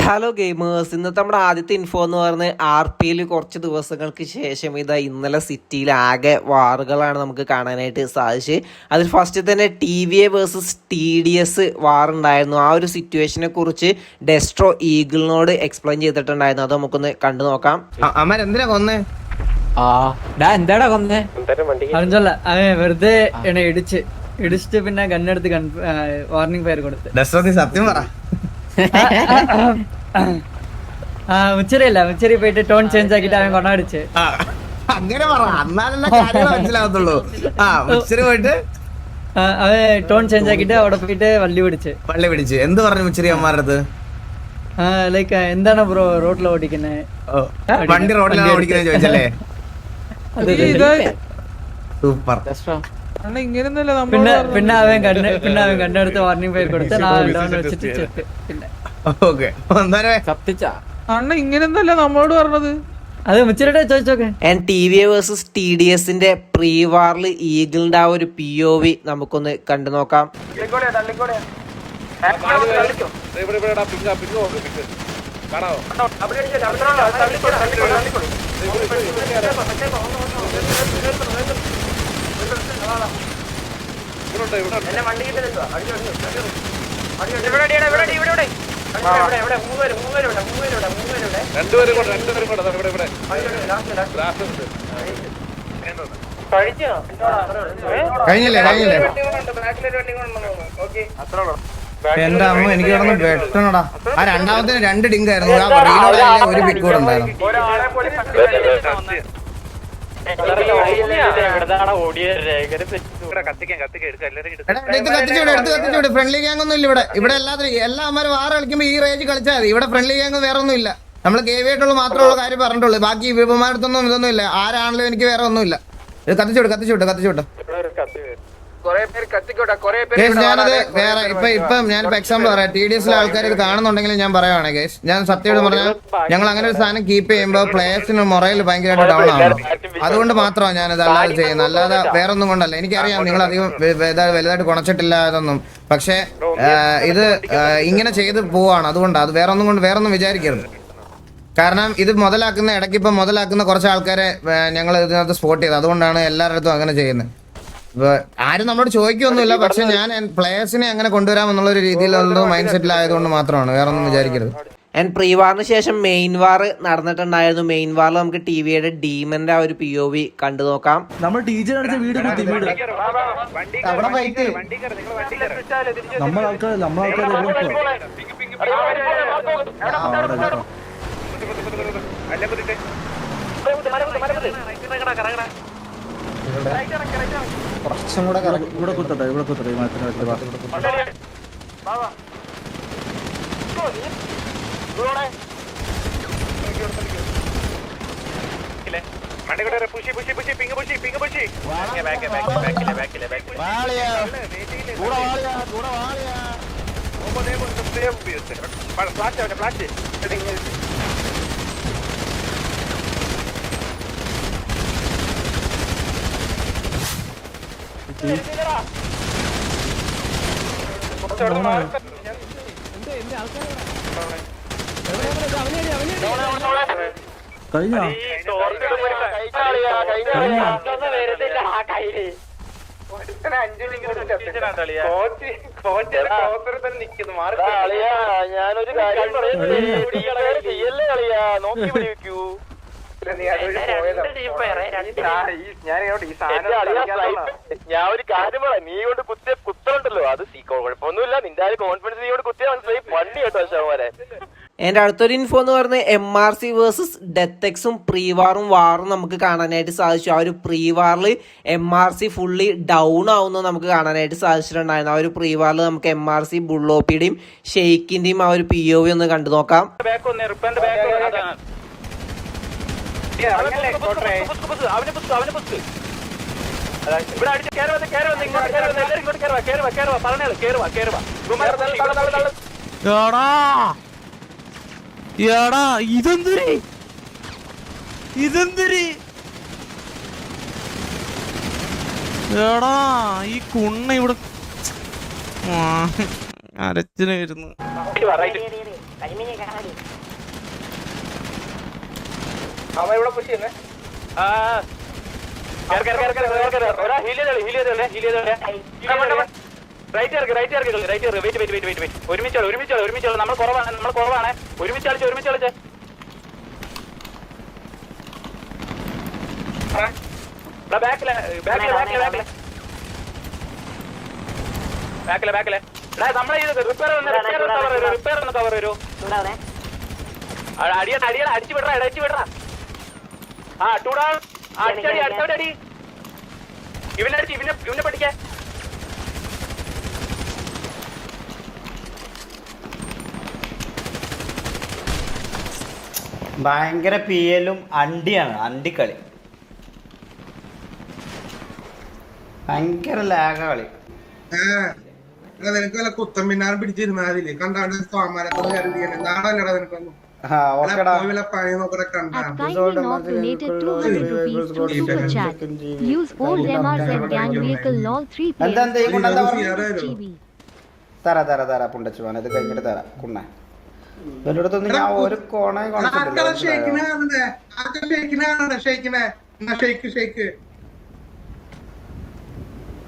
Hello gamers, ഇന്നത്തെ നമ്മുടെ ആദ്യത്തെ ഇൻഫോ എന്ന് പറയുന്നത് RPയിൽ കുറച്ച് ദിവസങ്ങൾക്ക് ശേഷം ഇന്നലെ സിറ്റിയിൽ ആകെ വാറുകളാണ് നമുക്ക് കാണാനായിട്ട് സാധിച്ചത്. അതിൽ ഫസ്റ്റ് തന്നെ TVA വേഴ്സസ് TDS വാർ ഉണ്ടായിരുന്നു. ആ ഒരു സിറ്റുവേഷനെ കുറിച്ച് ഡെസ്ട്രോ ഈഗിളിനോട് എക്സ്പ്ലെയിൻ ചെയ്തിട്ടുണ്ടായിരുന്നു. അത് നമുക്കൊന്ന് കണ്ടു നോക്കാം. എന്തിനാ കൊന്നേ? എന്താടാ കൊന്നേ? വെറുതെ ഇടിച്ചിട്ട് പിന്നെ ഗണ്ണെടുത്ത് വാർണിംഗ് ഫയർ കൊടുത്ത്. സത്യം പറ. മുച്ചരി പോയിട്ട് ടോൺ ചേഞ്ച് ആക്കിട്ട് അവൻ കൊണ്ടടിച്ച്. അങ്ങനെ പറ, എന്നാലല്ലേ കാര്യങ്ങൾ മനസ്സിലാകത്തുള്ളൂ. മുച്ചിരി പോയിട്ട് അവൻ ടോൺ ചേഞ്ച് ആക്കിട്ട് അവിടെ പോയിട്ട് വള്ളി പിടിച്ച്. എന്ത് പറഞ്ഞു മുച്ചിരി അമ്മാരുടെ അടുത്ത്? ലൈക്ക് എന്താണ് ബ്രോ റോഡിൽ ഓടിക്കുന്നത്? വണ്ടി റോഡിലാണ് ഓടിക്കുന്നത് ചോദിച്ചല്ലേ? സൂപ്പർ. പിന്നെ അവൻ കണ്ണെടുത്ത് വാർണിംഗ് ഫയർ കൊടുത്ത് വെച്ചിട്ട് ഇങ്ങനെയൊന്നല്ല നമ്മളോട് പറഞ്ഞത്. അത് മുച്ചിരട്ടെ ചോദിച്ചോക്കെ. TVA വേഴ്സസ് TDSന്റെ പ്രീ വാറിൽ ഈഗിളിന്റെ ആ ഒരു POV നമുക്കൊന്ന് കണ്ടു നോക്കാം. കഴിഞ്ഞില്ലേ? എന്റെ അമ്മ എനിക്ക് കിടന്ന് വെട്ടണടാ. ആ രണ്ടാമത്തിന് 2 ഡിങ്ക് ആയിരുന്നു. ആ റീലോഡ് ഒരു പിക്ക് കൂടെ ഉണ്ടായിരുന്നു. ഫ്രണ്ട്ലി ഗ്യാങ് ഒന്നും ഇല്ല ഇവിടെ. എല്ലാ അമ്മമാരും വാറ കളിക്കുമ്പോ ഈ റേഞ്ച് കളിച്ചാൽ മതി. ഇവിടെ ഫ്രണ്ട്ലി ഗ്യാങ് വേറെ ഒന്നും ഇല്ല. നമ്മള് കേവിയായിട്ടുള്ള മാത്രമുള്ള കാര്യം പറഞ്ഞിട്ടുള്ളൂ. ബാക്കി വിപമാനത്തൊന്നും ഇതൊന്നും ഇല്ല. ആരാണല്ലോ എനിക്ക് വേറെ ഒന്നുമില്ല. ഇത് കത്തിച്ചോട്ടെ. ഞാനത് വേറെ ഇപ്പം ഞാനിപ്പോ എക്സാമ്പിൾ പറയാം. TDSലെ ആൾക്കാർ ഇത് കാണുന്നുണ്ടെങ്കിൽ ഞാൻ പറയുവാണ് ഗൈസ്, ഞാൻ സത്യമായിട്ട് പറഞ്ഞാൽ ഞങ്ങൾ അങ്ങനെ ഒരു സാധനം കീപ്പ് ചെയ്യുമ്പോൾ പ്ലേയേഴ്സിന് മൊറയിൽ ഭയങ്കരമായിട്ട് ഡൗൺ ആണ്. അതുകൊണ്ട് മാത്രമാണ് ഞാനിത് അല്ലാതെ ചെയ്യുന്നത്, അല്ലാതെ വേറെ ഒന്നും കൊണ്ടല്ല. എനിക്കറിയാം നിങ്ങൾ അധികം വലുതായിട്ട് കുണച്ചിട്ടില്ല ഇതൊന്നും, പക്ഷെ ഇത് ഇങ്ങനെ ചെയ്ത് പോവാണ്. അതുകൊണ്ട് അത് വേറെ ഒന്നും വിചാരിക്കരുത്. കാരണം ഇത് ഇടയ്ക്കിപ്പം മുതലാക്കുന്ന കുറച്ച് ആൾക്കാരെ ഞങ്ങൾ ഇതിനകത്ത് സ്പോട്ട് ചെയ്ത്, അതുകൊണ്ടാണ് എല്ലാവരുടെ അടുത്തും അങ്ങനെ ചെയ്യുന്നത്. ആരും നമ്മളോട് ചോദിക്കൊന്നുമില്ല, പക്ഷെ ഞാൻ പ്ലേയേഴ്സിനെ അങ്ങനെ കൊണ്ടുവരാമെന്നുള്ളൊരു രീതിയിലുള്ള മൈൻഡ് സെറ്റിലായതുകൊണ്ട് മാത്രമാണ്, വേറെ ഒന്നും വിചാരിക്കരുത്. ആൻഡ് പ്രീ വാറിന് ശേഷം മെയിൻ വാർ നടന്നിട്ടുണ്ടായിരുന്നു. മെയിൻ വാറിൽ നമുക്ക് TVയുടെ ഡീമന്റെ ആ ഒരു POV കണ്ടു നോക്കാം. നമ്മൾ ടീച്ചർ അടിച്ച വീട് കുറച്ചും കൂടെ ഇവിടെ കുത്തട്ടെ കഴിഞ്ഞ ഞാനൊരു കാര്യം നോക്കി പിടിക്കൂ. ഞാൻ ഒരു കാര്യം പറയാം, നീ കൊണ്ട് കുത്തുണ്ടല്ലോ, അത് കുഴപ്പമൊന്നുമില്ല. നിന്റെ ആ കോൺഫിഡൻസ് നീ കൊണ്ട് കുത്തിയാൽ മനസ്സിലായി വണ്ടി കേട്ടോ ശവമാരെ. എൻ്റെ അടുത്തൊരു ഇൻഫോ എന്ന് പറയുന്നത് MRC വേഴ്സസ് ഡെത്തെക്സും പ്രീ വാറും നമുക്ക് കാണാനായിട്ട് സാധിച്ചു. ആ ഒരു പ്രീ വാറിൽ MRC ഫുള്ളി ഡൗൺ ആവുന്നത് നമുക്ക് കാണാനായിട്ട് സാധിച്ചിട്ടുണ്ടായിരുന്നു. ആ ഒരു പ്രീ വാറിൽ നമുക്ക് MRC ബുള്ളോപ്പിയുടെയും ഷെയ്ക്കിന്റെയും ആ ഒരു POV ഒന്ന് കണ്ടു നോക്കാം. ഇതെന്തിരി എടാ ഈ കുണ്ണ ഇവിടെ അരച്ചിന് വരുന്നു. അവൻ ഇവിടെ പുഷ് ചെയ്യുന്നേ. ഒരുമിച്ചാണ് നമ്മൾ കുറവാണ് ഒരുമിച്ച് കളിച്ചേ ബാക്കിലെ നമ്മളെ റിപ്പയർ ഒന്ന് കവർ വരൂ. അടിച്ചു വിടറാ. ആ ടൂടാ അടി ഇവനെ പഠിക്കാൻ. ഭയങ്കര പിയലും അണ്ടിയാണ്, അണ്ടിക്കളി ഭയങ്കര ലാഗ കളി. നിനക്ക് വല്ല കുത്തമ്പിന്നാറ് പിടിച്ചിരുന്നാ അതില് കണ്ടാണ്ട് സ്വാമാരൊക്കെ നാളല്ലടാ നിനക്കൊന്നും പണി നോക്കടെ കണ്ടാ. തരാ പുണ്ടച്ചു പോകാൻ ഇത് കഴിഞ്ഞിട്ട് തരാം കുണ്ണ. ഇവന്റെ അടുത്തൊന്നും ഞാൻ ഒരു കോണയും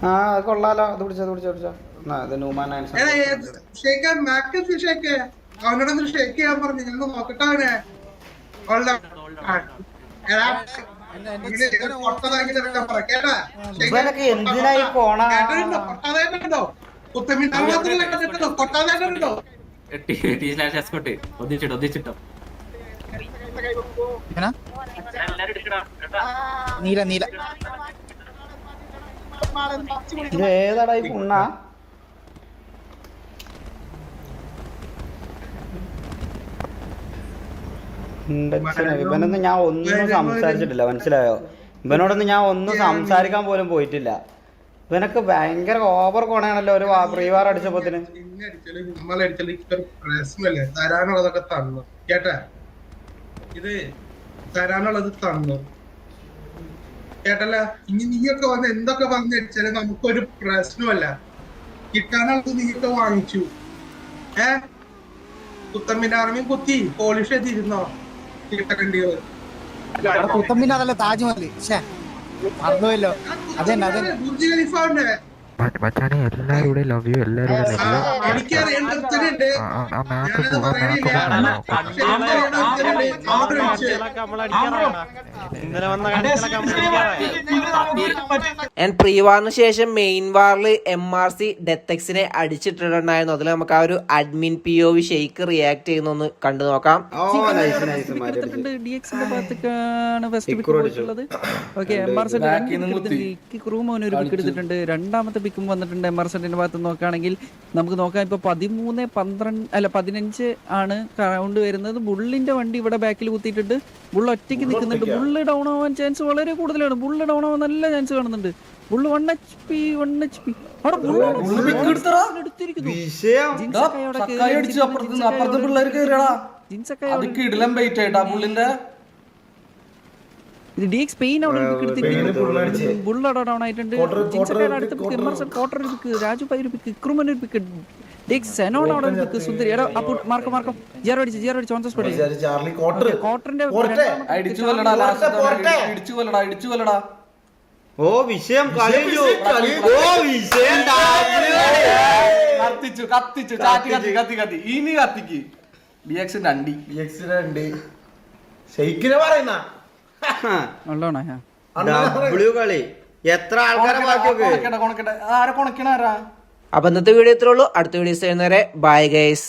ആ അത് കൊള്ളാലോ. അത് പിടിച്ചോ ഇത് ന്യൂമാൻ അവനോടൊന്ന് ഷേക്ക് ചെയ്യാൻ പറഞ്ഞു. ഞങ്ങൾ നോക്കട്ടെ അവനെ. ഇവനൊക്കെ എന്തിനായി കോണ പൊട്ടാതോ കുത്തമിണ്ടാ പൊട്ടാതോ ഒന്നിച്ചിട്ടോ നീല ഇത് ഏതാടാ ഈ പുണ്ണ? ഇവനൊന്നും ഞാൻ ഒന്നും സംസാരിച്ചിട്ടില്ല, മനസ്സിലായോ? ഇവനോടൊന്നും ഞാൻ ഒന്നും സംസാരിക്കാൻ പോലും പോയിട്ടില്ല. ഇവനൊക്കെ ഭയങ്കര ഓവർ കോണയാണല്ലോ ഒരു പ്രീവാർ അടിച്ചപ്പോത്തിന്. പ്രശ്നമല്ലേ തരാനുള്ളതൊക്കെ തന്നു കേട്ടാ. ഇത് തരാനുള്ളത് തന്നു കേട്ടല്ല. ഇനി നീയൊക്കെ വന്ന് എന്തൊക്കെ പറഞ്ഞടിച്ചാലും നമുക്കൊരു പ്രശ്നമല്ല. കിട്ടാനുള്ളത് നീയൊക്കെ വാങ്ങിച്ചു. കുത്തമ്പിന്റെ ആർമിയും കുത്തി പോളിഷ് ചെയ്തിരുന്നോ കിട്ടക്കണ്ടികള്? കുത്തമ്പിന്നതല്ല താജ്മഹൽ മറന്നുവല്ലോ. ബുർജ് ഖലീഫാണ്ട് എല്ലാരും ലവ് യു. എനിക്കറിയേണ്ട ഒരുത്തനുണ്ട്. ആൻഡ് പ്രീ വാറിന് ശേഷം മെയിൻ വാറിൽ MRC ഡെത്തെക്സിനെ അടിച്ചിട്ടുണ്ടായിരുന്നു. അതിൽ നമുക്ക് ആ ഒരു അഡ്മിൻ POV ഷെയ്ക്ക് റിയാക്ട് ചെയ്യുന്നൊന്ന് കണ്ടു നോക്കാം. രണ്ടാമത്തെ പിക്കും വന്നിട്ടുണ്ട് എമർസന്റെ ഭാഗത്ത് നോക്കുകയാണെങ്കിൽ നമുക്ക് നോക്കാം. ഇപ്പൊ 15 ആണ് റൗണ്ട് വരുന്നത്. ബുള്ളിന്റെ വണ്ടി ഇവിടെ ബാക്കിൽ കുത്തിയിട്ടുണ്ട്. ബുള്ള് ഒറ്റയ്ക്ക് നിൽക്കുന്നുണ്ട്. ബുള്ള് ഡൗൺ ആവാൻ ചാൻസ് വളരെ കൂടുതലാണ്. ബുള്ള് ഡൗൺ ആവാൻ നല്ല ചാൻസ് കാണുന്നുണ്ട്. ബുള്ള് 1 HP ഇത് DX പെയിൻ അവിടെ ബുള്ള് ഡൗൺ ആയിട്ടുണ്ട്. അടുത്ത പിക്ക് എമർസൺ ക്വാർട്ടർ പിക്ക്, രാജു പൈ പിക്ക്, ഇക്രുമൻ ഒരു പിക്ക്, DX സെനോൺ അവിടെ പിക്ക്, സുന്ദരി അപ്പൊ മാർക്കം ജിയർ അടിച്ച് ഓൺ ദ സ്പോട്ട്. ക്വാർട്ടറിന്റെ ഓ വിഷയം കഴിഞ്ഞു. കത്തിച്ചു കത്തി ഇനി കത്തിക്ക്. DX-ന്റെ അണ്ടി ഷെയ്ക്കിനെ പറയുന്ന ഡബ്ല്യു കളി എത്ര ആൾക്കാരെ ബാക്കിയൊക്കെ ആരെ കൊണക്കണാരാ. അപ്പൊ ഇന്നത്തെ വീഡിയോ ഇത്രേ ഉള്ളൂ. അടുത്ത വീഡിയോസ് ചെയ്യുന്നവരെ ബൈ ഗൈസ്.